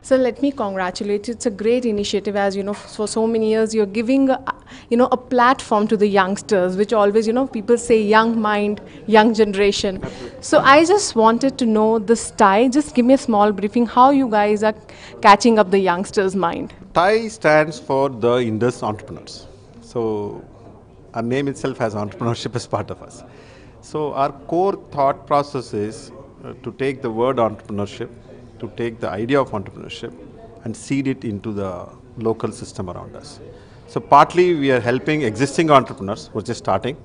So let me congratulate you. It's a great initiative, as you know, for so many years you're giving a platform to the youngsters, which always, people say young mind, young generation. So I just wanted to know the style. Just give me a small briefing how you guys are catching up the youngsters' mind. TIE stands for the Indus Entrepreneurs. So our name itself has entrepreneurship as part of us. So our core thought process is to take the word entrepreneurship, to take the idea of entrepreneurship and seed it into the local system around us. So partly we are helping existing entrepreneurs who are just starting.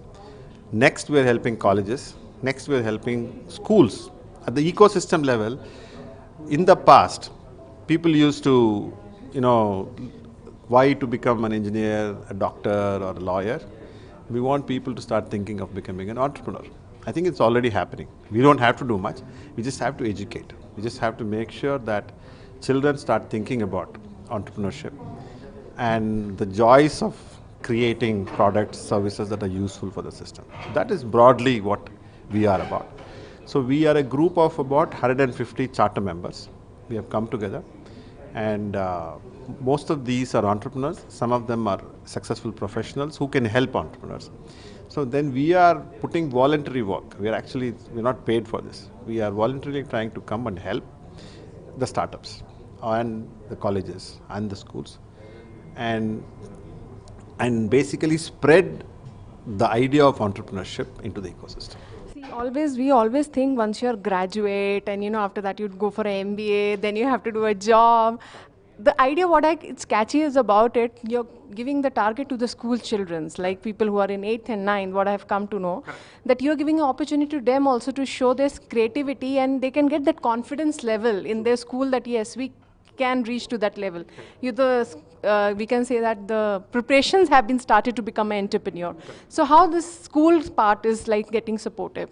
Next we are helping colleges. Next we are helping schools. At the ecosystem level, in the past, people used to, why to become an engineer, a doctor, or a lawyer. We want people to start thinking of becoming an entrepreneur. I think it's already happening. We don't have to do much. We just have to educate. We just have to make sure that children start thinking about entrepreneurship and the joys of creating products, services that are useful for the system. That is broadly what we are about. So we are a group of about 150 charter members. We have come together, and most of these are entrepreneurs. Some of them are successful professionals who can help entrepreneurs. So then we are putting voluntary work. We're not paid for this. We are voluntarily trying to come and help the startups and the colleges and the schools, and basically spread the idea of entrepreneurship into the ecosystem. See, we always think once you're graduate and after that you'd go for an MBA, then you have to do a job. The idea it's catchy is about it, you're giving the target to the school childrens, like people who are in 8th and 9th, what I've come to know, that you're giving an opportunity to them also to show this creativity and they can get that confidence level in their school that yes, we can reach to that level. We can say that the preparations have been started to become an entrepreneur. So how this school part is like getting supportive?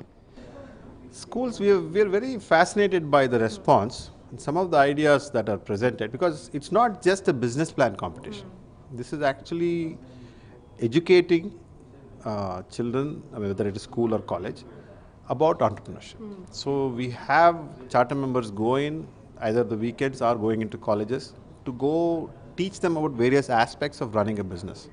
Schools, we are very fascinated by the response and some of the ideas that are presented, because it's not just a business plan competition. This is actually educating children, whether it is school or college, about entrepreneurship. So we have charter members go in either the weekends or going into colleges to go teach them about various aspects of running a business,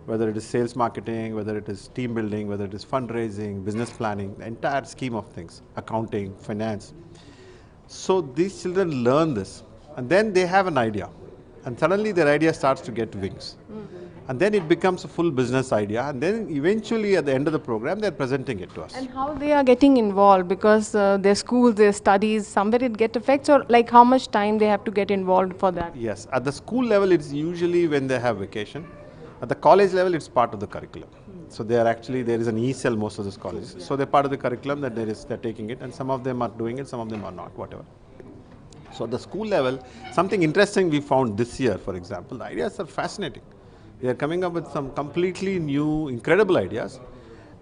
whether it is sales marketing, whether it is team building, whether it is fundraising, business planning, the entire scheme of things, accounting, finance. So these children learn this, and then they have an idea, and suddenly their idea starts to get wings. And then it becomes a full business idea, and then eventually at the end of the program they're presenting it to us. And how they are getting involved, because their schools, their studies, somewhere it get affects, or like how much time they have to get involved for that? Yes, at the school level it's usually when they have vacation. At the college level it's part of the curriculum. So there is an e-cell most of those colleges. So they're part of the curriculum that they're taking it, and some of them are doing it, some of them are not, whatever. So at the school level, something interesting we found this year, for example, the ideas are fascinating. They are coming up with some completely new, incredible ideas.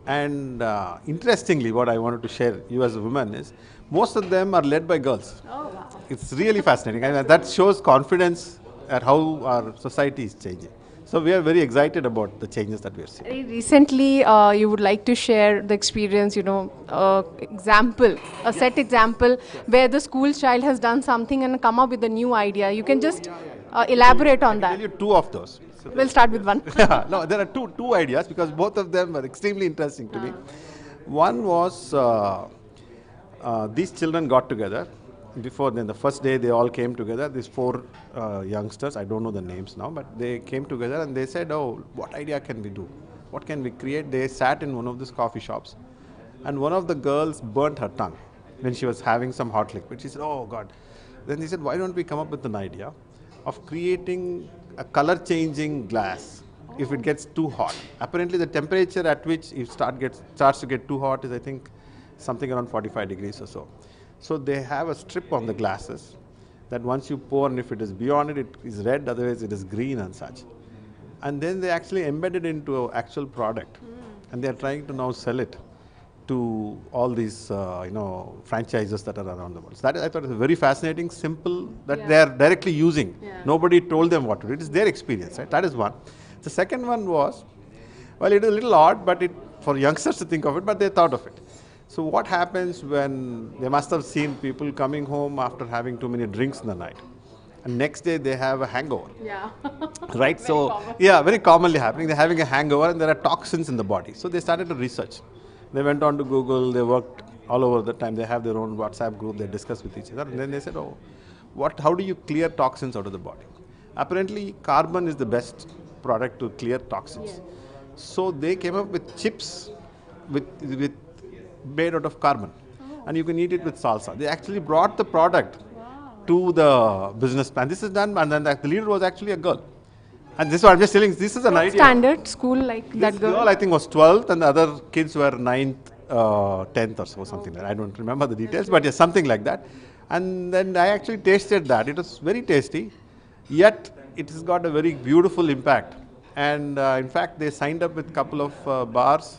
And interestingly, what I wanted to share you as a woman is, most of them are led by girls. Oh, wow. It's really fascinating, and that shows confidence at how our society is changing. So we are very excited about the changes that we are seeing. Very recently, you would like to share the experience, a set example where the school child has done something and come up with a new idea. You can just elaborate on that. I'll tell you two of those. So We'll start with one. no, there are two ideas, because both of them are extremely interesting to me. One was these children got together. The first day they all came together, these four youngsters, I don't know the names now, but they came together and they said, oh, what idea can we do? What can we create? They sat in one of these coffee shops, and one of the girls burnt her tongue when she was having some hot liquid. She said, oh God. Then they said, why don't we come up with an idea of creating a color changing glass if it gets too hot. Apparently the temperature at which it starts to get too hot is, I think, something around 45 degrees or so. So they have a strip on the glasses that once you pour, and if it is beyond it, it is red, otherwise it is green and such. And then they actually embed it into an actual product, and they are trying to now sell it to all these franchises that are around the world. So that I thought was very fascinating, simple, that they are directly using. Nobody told them what to do. It is their experience, right? That is one. The second one was, well, it is a little odd, but for youngsters to think of it, but they thought of it. So what happens when they must have seen people coming home after having too many drinks in the night, and next day they have a hangover. Yeah. Right? So, yeah, very commonly happening. They're having a hangover and there are toxins in the body. So they started to research. They went on to Google, they worked all over the time. They have their own WhatsApp group, they discuss with each other. And then they said, oh, how do you clear toxins out of the body? Apparently, carbon is the best product to clear toxins. Yes. So they came up with chips with made out of carbon. And you can eat it with salsa. They actually brought the product to the business plan. This is done, and then the leader was actually a girl. And this is what I'm just telling. This is an idea. Standard school like This that girl. I think was 12th, and the other kids were 9th, 10th or so, something like that. I don't remember the details, but yes, something like that. And then I actually tasted that. It was very tasty, yet it has got a very beautiful impact. And in fact, they signed up with a couple of bars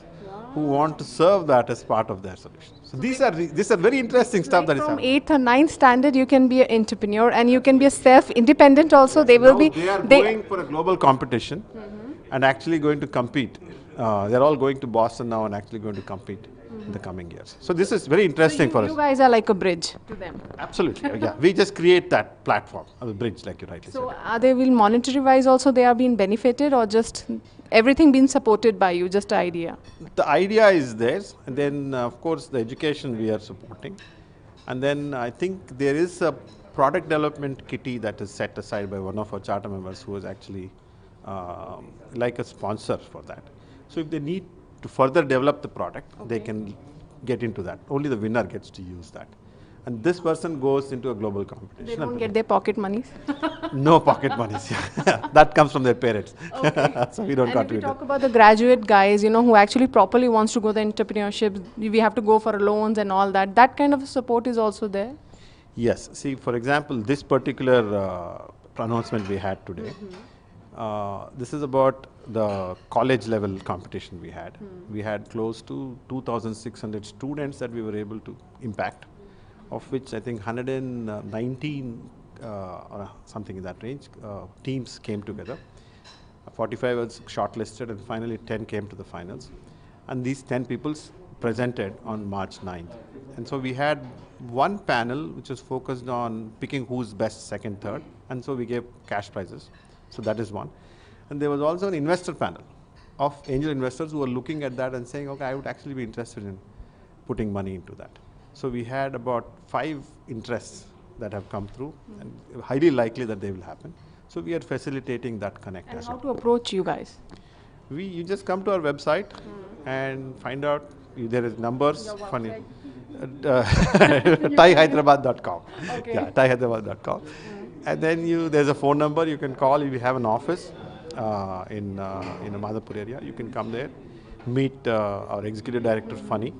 who want to serve that as part of their solution. So these are very interesting stuff that is From happening. 8th or 9th standard, you can be an entrepreneur and you can be a self-independent also. They will be. They are going for a global competition and actually going to compete. They're all going to Boston now and actually going to compete in the coming years. So this is very interesting for us. You guys are like a bridge to them. Absolutely, yeah. We just create that platform, a bridge, like you rightly So said. are they will monetary wise also they are being benefited or just everything being supported by you, just idea? The idea is theirs, and then of course the education we are supporting, and then I think there is a product development kitty that is set aside by one of our charter members who is actually like a sponsor for that. So if they need to further develop the product, they can get into that. Only the winner gets to use that. And this person goes into a global competition. They don't get their pocket monies. No pocket monies. That comes from their parents. Okay. So we don't And if you contribute. talk about the graduate guys, who actually properly wants to go the entrepreneurship, we have to go for loans and all that. That kind of support is also there. Yes. See, for example, this particular announcement we had today, this is about the college level competition we had. We had close to 2,600 students that we were able to impact, of which I think 119 or something in that range teams came together. 45 was shortlisted and finally 10 came to the finals. And these 10 people presented on March 9th. And so we had one panel which was focused on picking who's best, second, third. And so we gave cash prizes. So that is one. And there was also an investor panel of angel investors who were looking at that and saying, okay, I would actually be interested in putting money into that. So we had about 5 interests that have come through, and highly likely that they will happen. So we are facilitating that connect And as how well. to approach you guys? You just come to our website and find out. There is numbers. Funny. ThaiHyderabad.com. Okay. Yeah, ThaiHyderabad.com. And then there's a phone number you can call if you have an office in a Madhapur area. You can come there, meet our executive director, Funny.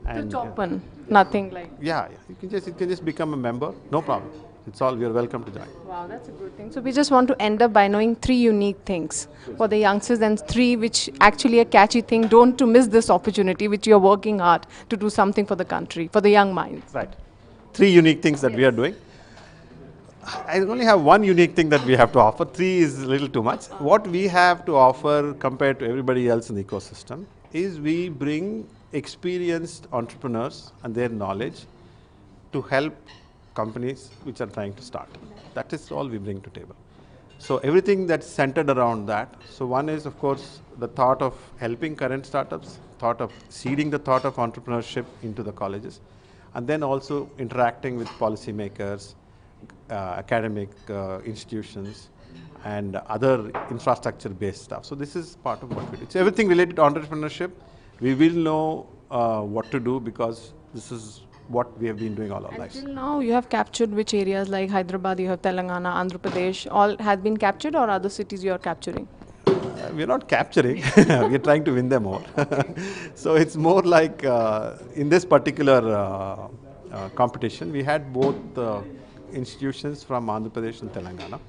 And Open, nothing like. yeah, you can just become a member. No problem. It's all, you're welcome to join. Wow, that's a good thing. So we just want to end up by knowing 3 unique things for the youngsters and 3 which actually a catchy thing. Don't to miss this opportunity which you're working hard to do something for the country, for the young minds. Right. 3 unique things that we are doing. I only have 1 unique thing that we have to offer. 3 is a little too much. What we have to offer compared to everybody else in the ecosystem is we bring experienced entrepreneurs and their knowledge to help companies which are trying to start. That is all we bring to table. So everything that's centered around that. So one is, of course, the thought of helping current startups, thought of seeding the thought of entrepreneurship into the colleges, and then also interacting with policymakers, academic institutions, and other infrastructure-based stuff. So this is part of what we do. It's everything related to entrepreneurship. We will know what to do because this is what we have been doing all our lives. Till now, you have captured which areas like Hyderabad, you have Telangana, Andhra Pradesh, all has been captured or other cities you are capturing? We are not capturing, we are trying to win them all. So it's more like in this particular competition, we had both institutions from Andhra Pradesh and Telangana.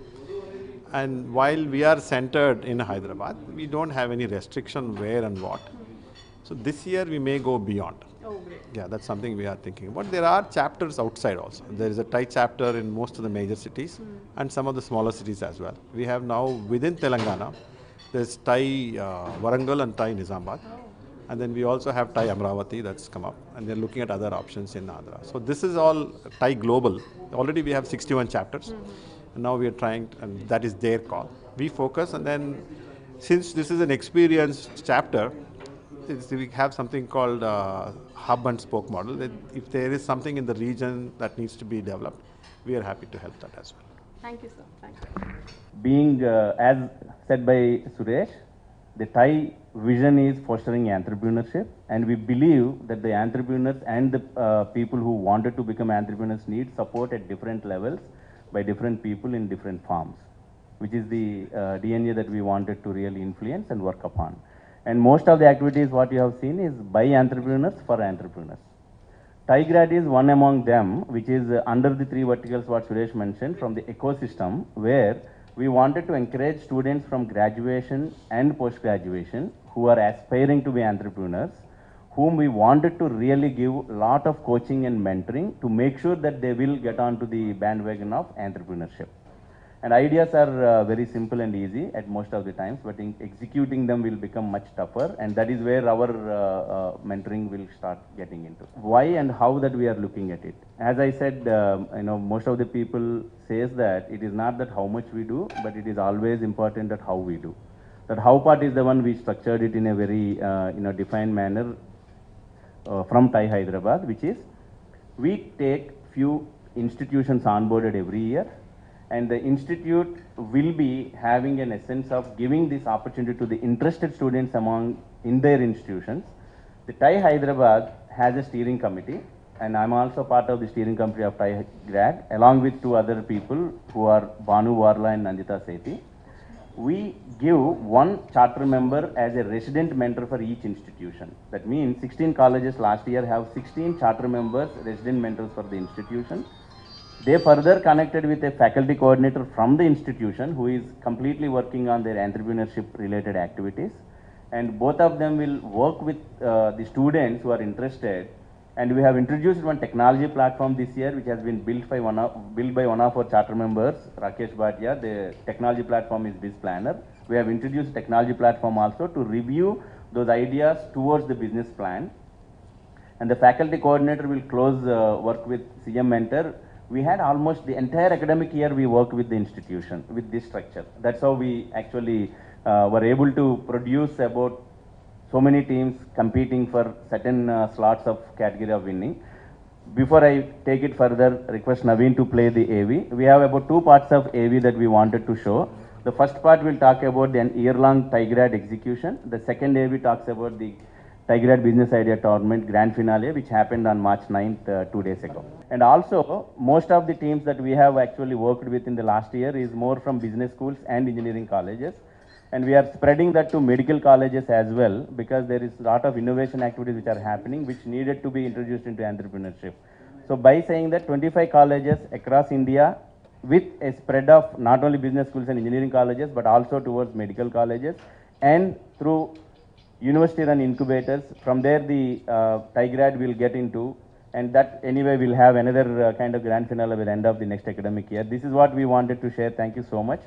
And while we are centered in Hyderabad, we don't have any restriction where and what. So this year we may go beyond. Oh, great. Yeah, that's something we are thinking about. There are chapters outside also. There is a Thai chapter in most of the major cities and some of the smaller cities as well. We have now within Telangana, there's Thai Warangal and Thai Nizamabad. And then we also have Thai Amravati that's come up. And they're looking at other options in Andhra. So this is all Thai global. Already we have 61 chapters. Now we are trying, and that is their call. We focus, and then since this is an experienced chapter, we have something called hub and spoke model. That if there is something in the region that needs to be developed, we are happy to help that as well. Thank you, sir. Thank you. Being, as said by Suresh, the Thai vision is fostering entrepreneurship, and we believe that the entrepreneurs and the people who wanted to become entrepreneurs need support at different levels by different people in different forms, which is the DNA that we wanted to really influence and work upon. And most of the activities what you have seen is by entrepreneurs for entrepreneurs. TiGrad is one among them, which is under the three verticals what Suresh mentioned from the ecosystem, where we wanted to encourage students from graduation and post-graduation who are aspiring to be entrepreneurs, whom we wanted to really give a lot of coaching and mentoring to make sure that they will get onto the bandwagon of entrepreneurship. And ideas are very simple and easy at most of the times, but in executing them will become much tougher, and that is where our mentoring will start getting into. Why and how that we are looking at it. As I said, most of the people says that it is not that how much we do, but it is always important that how we do. That how part is the one we structured it in a very defined manner from Thai Hyderabad, which is we take few institutions onboarded every year, and the institute will be having an essence of giving this opportunity to the interested students in their institutions. The Thai Hyderabad has a steering committee, and I'm also part of the steering committee of Thai Grad, along with two other people who are Banu Warla and Nandita Sethi. We give one charter member as a resident mentor for each institution. That means 16 colleges last year have 16 charter members, resident mentors for the institution. They further connected with a faculty coordinator from the institution who is completely working on their entrepreneurship related activities. And both of them will work with the students who are interested. And we have introduced one technology platform this year, which has been built by one of our charter members, Rakesh Bhatia. The technology platform is Biz Planner. We have introduced technology platform also to review those ideas towards the business plan. And the faculty coordinator will close work with CM Mentor. We had almost the entire academic year we worked with the institution with this structure. That's how we actually were able to produce about so many teams competing for certain slots of category of winning. Before I take it further, request Naveen to play the AV. We have about two parts of AV that we wanted to show. The first part will talk about the year-long TiGrad execution. The second AV talks about the TiGrad Business Idea Tournament Grand Finale, which happened on March 9th, 2 days ago. And also, most of the teams that we have actually worked with in the last year is more from business schools and engineering colleges. And we are spreading that to medical colleges as well, because there is a lot of innovation activities which are happening, which needed to be introduced into entrepreneurship. So by saying that 25 colleges across India, with a spread of not only business schools and engineering colleges, but also towards medical colleges, and through university run incubators, from there the TiGrad will get into, and that anyway will have another kind of grand finale at the end of the next academic year. This is what we wanted to share. Thank you so much.